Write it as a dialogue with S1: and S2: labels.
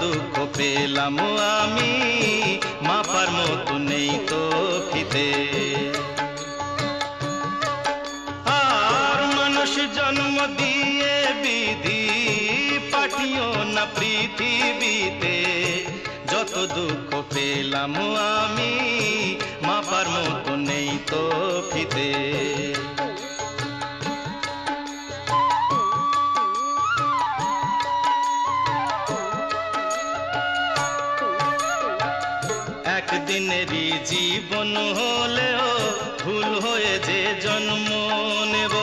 S1: দুঃখ পেলাম আমি মাপার মতো নেই তো ফিতে। আর মানুষ জন্ম দিয়ে বিধি পাঠিও না পৃথিবীতে, যত দুঃখ পেলাম আমি মাপার মতো নেই তো ফিতে। একদিনেরই জীবন হলেও ভুল হয়ে যে জন্ম নেব,